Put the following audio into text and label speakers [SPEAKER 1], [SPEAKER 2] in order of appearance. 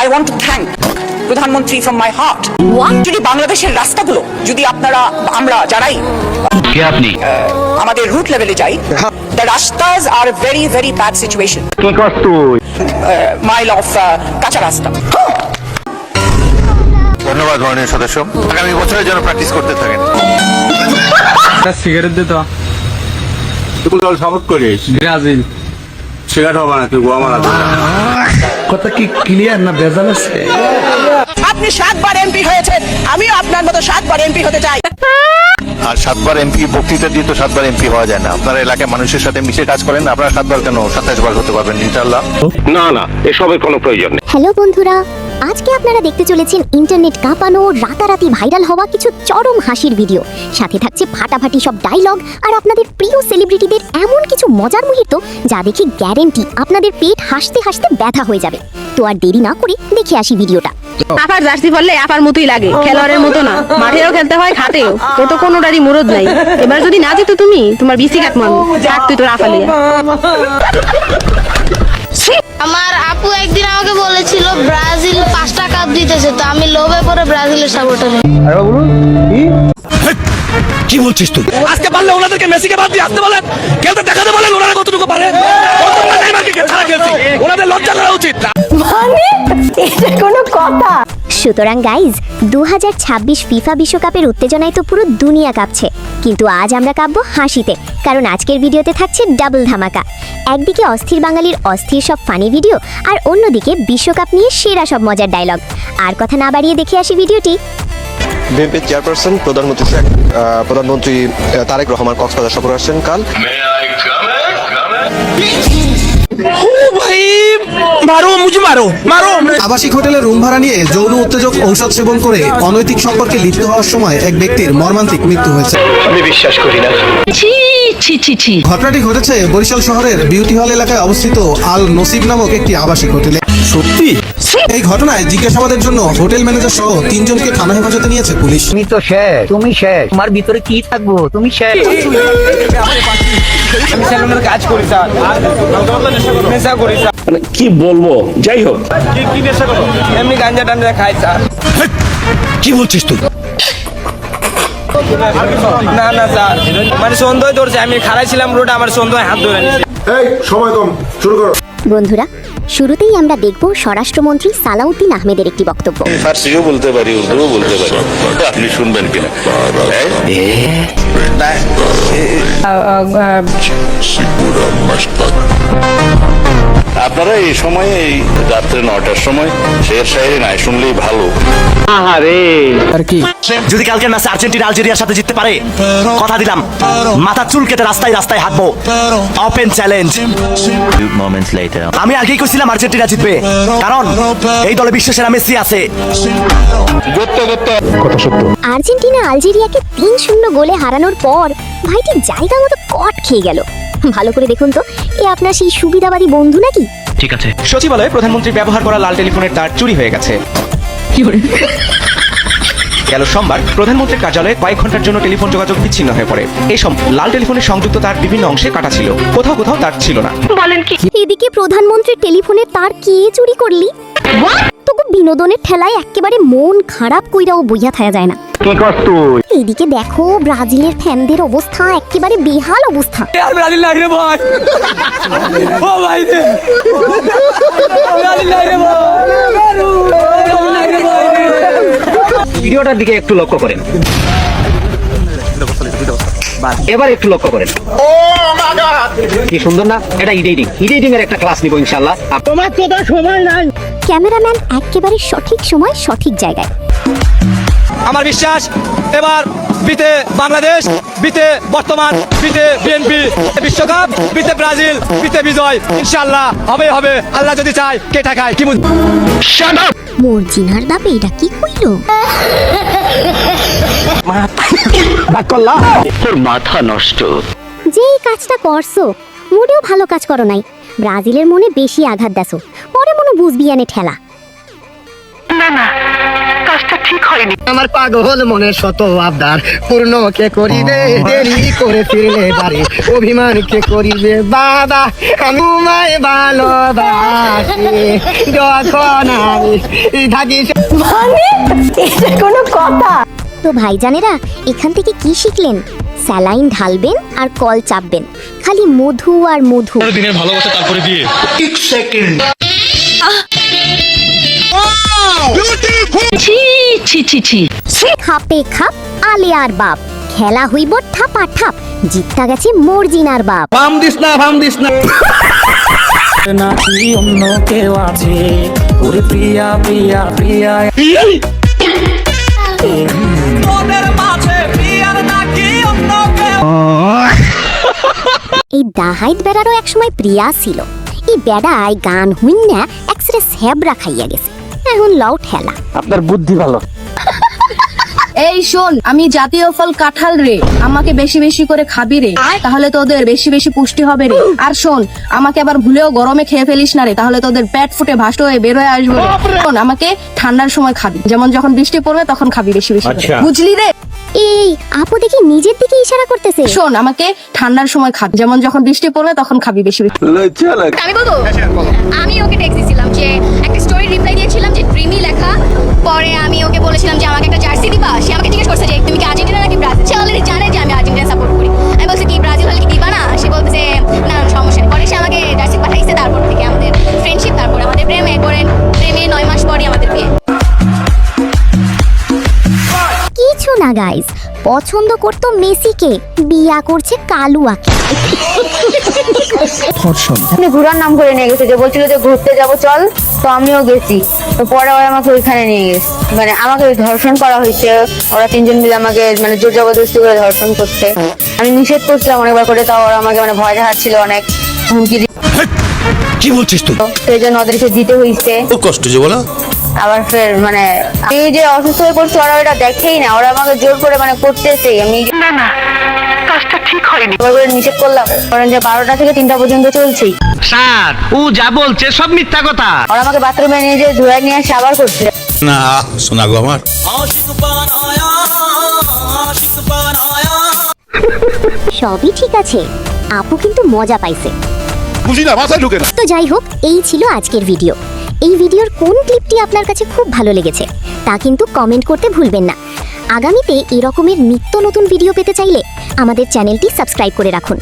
[SPEAKER 1] I want to thank প্রধানমন্ত্রী from my heart. যদি বাংলাদেশের রাস্তাগুলো যদি আমরা যারাই আমাদের রুট লেভেলে যাই, the rastas are very very bad situation.
[SPEAKER 2] কি করছ তুই?
[SPEAKER 1] Mile of কাঁচা রাস্তা।
[SPEAKER 3] ধন্যবাদ মাননীয় সদস্য, আগামী বছরের জন্য প্র্যাকটিস করতে থাকেন।
[SPEAKER 4] একটা সিগারেট দে তো।
[SPEAKER 2] তুই দল সাপোর্ট করিস?
[SPEAKER 4] ব্রাজিল।
[SPEAKER 2] সিগারেট হবে না, তুই গোয়া মারা।
[SPEAKER 5] কথা কি ক্লিয়ার না ভেজাল আছে?
[SPEAKER 1] আপনি 7 বার এমপি হয়েছেন, আমিও আপনার মতো 7 বার এমপি হতে চাই।
[SPEAKER 3] আর 7 বার এমপি বক্তৃতা দিয়ে তো 7 বার এমপি হওয়া যায় না। আপনারা এলাকায় মানুষের সাথে মিশে কাজ করেন, আপনারা 7 বার কেন 27 বার হতে পারবেন ইনশাআল্লাহ।
[SPEAKER 2] না না, এসবের কোনো প্রয়োজন নেই।
[SPEAKER 6] হ্যালো বন্ধুরা, আজকে আপনারা দেখতে চলেছেন ইন্টারনেট কাঁপানো রাতারাতি ভাইরাল হওয়া কিছু চরম হাসির ভিডিও। সাথে থাকছে ফাটাফাটি সব ডায়লগ আর আপনাদের প্রিয় সেলিব্রিটিদের এমন কিছু মজার মুহূর্ত যা দেখে গ্যারেন্টি আপনাদের পেট হাসতে হাসতে ব্যথা হয়ে যাবে। তো আর দেরি না করে দেখে আসি ভিডিওটা।
[SPEAKER 7] আপার জার্সি পরলে আপার মতোই লাগে, খেলোয়াড়ের মতো না। মাঠেও খেলতে হয়, ঘাটেও। তো তো কোনোটারই মুরদ নাই। এবার যদি না জিতো তুমি, তোমার বিসি কাট মারবো। থাক তুই তোর আফালিয়া।
[SPEAKER 8] আমার আপু একদিন আমাকে বলেছিল ব্রাজিল 5টা কাপ জিতেছে, তো আমি লোভে পড়ে ব্রাজিলের সাপোর্টার হই।
[SPEAKER 5] কি বলছিস তুই?
[SPEAKER 9] আজকে পারলে ওনাদেরকে মেসিকে বাদ দিয়ে আসতে বলেন, খেলতে দেখাতে বলেন ওনারা কতটুকু পারে। ওনাদের লজ্জা করা উচিত।
[SPEAKER 7] মানে এটা কোনো কথা?
[SPEAKER 6] সুতরাং গাইজ, 2026 ফিফা বিশ্বকাপের উত্তেজনায় তো পুরো দুনিয়া কাঁপছে, কিন্তু আজ আমরা কাঁপবো হাসিতে, কারণ আজকের ভিডিওতে থাকছে ডাবল ধামাকা। একদিকে অস্থির বাঙালির অস্থির সব ফানি ভিডিও, আর অন্যদিকে বিশ্বকাপ নিয়ে সেরা সব মজার ডায়লগ। আর কথা না বাড়িয়ে দেখে আসি ভিডিওটি।
[SPEAKER 10] বিএনপির চেয়ারপারসন প্রধানমন্ত্রী তারেক রহমান কক্সবাজার সফর আসছেন কাল।
[SPEAKER 5] আবাসিক হোটেলে রুম ভাড়া নিয়ে যৌন উত্তেজক ঔষধ সেবন করে অনৈতিক সম্পর্কে লিপ্ত হওয়ার সময় এক ব্যক্তির মর্মান্তিক মৃত্যু হয়েছে।
[SPEAKER 2] আমি বিশ্বাস করি না।
[SPEAKER 5] ঘটনাটি ঘটেছে বরিশাল শহরের বিউটি হল এলাকায় অবস্থিত আল নসিব নামক একটি আবাসিক হোটেলে। সত্যি? এই ঘটনায় জিজ্ঞাসাবাদের জন্য হোটেল ম্যানেজার সহ 3 জনকে থানা হেফাজতে নিয়েছে পুলিশ।
[SPEAKER 11] তুমি তো শেষ, তুমি শেষ। তোমার ভিতরে কি থাকবো? তুমি শেষ।
[SPEAKER 4] আমি সেলুনের কাজ করি স্যার, নেশা করি স্যার।
[SPEAKER 2] কি বলবো, যাই হোক।
[SPEAKER 4] কি নেশা করো? এমনি গাঞ্জা টাঞ্জা খাই স্যার।
[SPEAKER 5] কি বলছিস তুই?
[SPEAKER 4] না না স্যার, মানে সন্দেহ ধরছে। আমি খারাইছিলাম রোডে, আমার সন্দেহ হাত ধরে নিয়েছে।
[SPEAKER 10] সময় কম, শুরু করো।
[SPEAKER 6] বন্ধুরা, শুরুতেই আমরা দেখব স্বরাষ্ট্রমন্ত্রী সালাউদ্দিন আহমেদের একটি বক্তব্য।
[SPEAKER 3] ফার্সিও বলতে পারি, উর্দুও বলতে পারি, আপনি শুনবেন কিনা? আপনারা এই সময়ে, এই রাত্রে 9টার সময় শের শায়েরি নাই শুনলেই ভালো।
[SPEAKER 5] যদি কালকে ম্যাচে আর্জেন্টিনা আলজেরিয়ার সাথে জিততে পারে, কথা দিলাম মাথা চুল কেটে রাস্তায় রাস্তায় হাঁটবো। Open challenge. আমি আগেই কইছিলাম আর্জেন্টিনা জিতবে, কারণ এই দলে বিশ্বসেরা মেসি আছে।
[SPEAKER 6] আর্জেন্টিনা আলজেরিয়াকে 3-0 গোলে হারানোর পর ভাইটি জায়গা মতো কট খেয়ে গেল। ভালো করে দেখুন তো, এ আপনার সেই সুবিধাবাদী বন্ধু নাকি?
[SPEAKER 4] ঠিক আছে। সচিবালয়ে প্রধানমন্ত্রী ব্যবহার করা লাল টেলিফোনের তার চুরি হয়ে গেছে। গেল সোমবার প্রধানমন্ত্রীর কার্যালয়ে কয়েক ঘন্টার জন্য টেলিফোন যোগাযোগ বিচ্ছিন্ন হয়ে পড়ে। এই লাল টেলিফোনের সংযুক্ত তার বিভিন্ন অংশে কাটা ছিল, কোথাও কোথাও তার ছিল না।
[SPEAKER 7] বলেন কি?
[SPEAKER 6] এদিকে প্রধানমন্ত্রীর টেলিফোনের তার কে চুরি করলি? তোকে বিনোদনের ঠেলায় একেবারে মন খারাপ কইরাও বইয়া থাকা যায় না।
[SPEAKER 2] কি করছ তুই?
[SPEAKER 6] এইদিকে দেখো ব্রাজিলের ফ্যানদের অবস্থা একেবারে বেহাল অবস্থা।
[SPEAKER 4] আর ব্রাজিল লাগে রে ভাই। ও ভাই রে, ব্রাজিল লাগে রে ভাই।
[SPEAKER 11] ভিডিওটার দিকে একটু লক্ষ্য করেন। এবার একটু লক্ষ্য করেন। কি সুন্দর না? এটা এডিটিং এর একটা ক্লাস নিব ইনশাআল্লাহ। তোমার তো সময় নাই।
[SPEAKER 6] ক্যামেরাম্যান একেবারে সঠিক সময় সঠিক জায়গায়।
[SPEAKER 4] আমার বিশ্বাস এবার বিতে বাংলাদেশ, বিতে বর্তমান, বিতে বিএনপি, বিশ্বকাপ, বিতে ব্রাজিল, বিতে বিজয় ইনশাআল্লাহ হবে হবে। আল্লাহ যদি চায়, কে ঠেকায় কি?
[SPEAKER 6] মোর জিনার দাপে এটা কি কইলো?
[SPEAKER 2] তোর মাথা নষ্ট।
[SPEAKER 6] যেই কাজটা করছো মোটেও ভালো কাজ করো নাই। ব্রাজিলের মনে বেশি আঘাত দেছো, পরে মনে বুঝবি আনে ঠেলা।
[SPEAKER 8] না না, কাজ
[SPEAKER 11] আমার পাগল মনের শত আবদার পূর্ণ কে করিবে, দেরি করে ফিরলে বাড়ি অভিমান কে করিবে। বাবা আমি তোমায় ভালোবাসি যখন আমি থাকি।
[SPEAKER 6] তো ভাইজানেরা, এখান থেকে কি শিখলেন? স্যালাইন ঢালবেন আর কল চাপবেন, খালি মধু আর মধু।
[SPEAKER 9] দিনের ভালোবাসা তারপরে বিয়ে।
[SPEAKER 6] খাপে খাপ আলিয়ার বাপ, খেলা হইব ঠাপা ঠাপ, জিততা গেছে মর্জিনার বাপ।
[SPEAKER 9] ফাম দিস না, ফাম দিস না।
[SPEAKER 4] নাকি অন্য কেউ আছে? ওরে প্রিয়া প্রিয়া প্রিয়া
[SPEAKER 6] এই দাহাইত বেড়ারও একসময় প্রিয়া ছিল। এই বেড়ায় গান হইন না একসরে স্যাবরা খাইয়া গেছে, এখন লও ঠেলা।
[SPEAKER 2] আপনার বুদ্ধি ভালো।
[SPEAKER 7] এই শোন, আমি জাতীয় ফল কাঁঠাল রে, আমাকে বেশি বেশি করে খাবি রে, তাহলে তোদের বেশি বেশি পুষ্টি হবে রে। আর শোন, আমাকে আবার ভুলেও গরমে খেয়ে ফেলিস না রে, তাহলে তোদের পেট ফুটে ভাষ্ট হয়ে বের হয়ে আসবে রে। শোন, আমাকে ঠান্ডার সময় খাবি, যেমন যখন বৃষ্টি পড়বে তখন খাবি বেশি বেশি করে। বুঝলি রে?
[SPEAKER 6] এই আপু দেখি নিজের দিকে ইশারা করতেছে।
[SPEAKER 7] শোন, আমাকে ঠান্ডার সময় খাবি, যেমন যখন বৃষ্টি পড়বে তখন খাবি বেশি বেশি।
[SPEAKER 8] আমি বলবো, আমি ওকে টেক্সট দিয়েছিলাম যে একটা স্টোরি রিপ্লাই দিয়েছিলাম যে ড্রিমি লেখা। পরে আমি ওকে বলেছিলাম যে আমাকে একটা জার্সি দিবা। সে আমাকে জিজ্ঞেস করছে যে তুমি কি আর্জেন্টিনা নাকি ব্রাজিল। সে অলরেডি জানে যে আমি আর্জেন্টিনা সাপোর্ট করি। আমি বলছি কি ব্রাজিল হলে কি দিবা না? সে বলতেছে না সমস্যা নেই। পরে সে আমাকে জার্সি পাঠাইছে। তারপর থেকে আমাদের ফ্রেন্ডশিপ, তারপর আমাদের প্রেমে, করেন প্রেমে 9 মাস পরে আমাদের বিয়ে।
[SPEAKER 6] কিছু না গাইস, পছন্দ করতো মেসিকে, বিয়া করছে কালুয়াকে।
[SPEAKER 8] ঘোরার নাম করে নিয়ে গেছে, যে বলছিল যে ঘুরতে যাব চল, তো আমিও গেছি। তো পরে ওরা আমাকে ওইখানে নিয়ে গেছে, মানে আমাকে ধর্ষণ করা হয়েছে। ওরা 3 জন মিলে আমাকে মানে জোর জবরদস্তি করে ধর্ষণ করছে। আমি নিষেধ করছিলাম অনেকবার করে, তাও ওরা আমাকে মানে ভয় দেখাচ্ছিল, অনেক হুমকি
[SPEAKER 9] কি বলছিস তুই?
[SPEAKER 8] সেই জন্য ওদেরকে দিতে হয়েছে।
[SPEAKER 9] খুব কষ্ট যে বলো।
[SPEAKER 8] আবার ফের মানে আমি যে অসুস্থ হয়ে পড়ছি, ওরা ওটা দেখেই না, ওরা আমাকে জোর করে মানে করতেছে। আমি কাজটা ঠিক হয়নি, নিষেধ করলাম। কারণ যে 12টা থেকে 3টা পর্যন্ত চলছেই।
[SPEAKER 11] স্যার ও যা বলছে সব মিথ্যা কথা।
[SPEAKER 8] ওরা আমাকে বাথরুমে নিয়ে যে ধুয়ে নিয়ে আসে আবার করছে।
[SPEAKER 9] না শোনা গো আমার।
[SPEAKER 6] সবই ঠিক আছে, আপু কিন্তু মজা পাইছে।
[SPEAKER 9] বুঝি না, মাথায় ঢুকে না।
[SPEAKER 6] তো যাই হোক, এই ছিল আজকের ভিডিও। এই ভিডিওর কোন ক্লিপটি আপনার কাছে খুব ভালো লেগেছে তা কিন্তু কমেন্ট করতে ভুলবেন না। আগামীতে এরকমের নিত্য নতুন ভিডিও পেতে চাইলে আমাদের চ্যানেলটি সাবস্ক্রাইব করে রাখুন।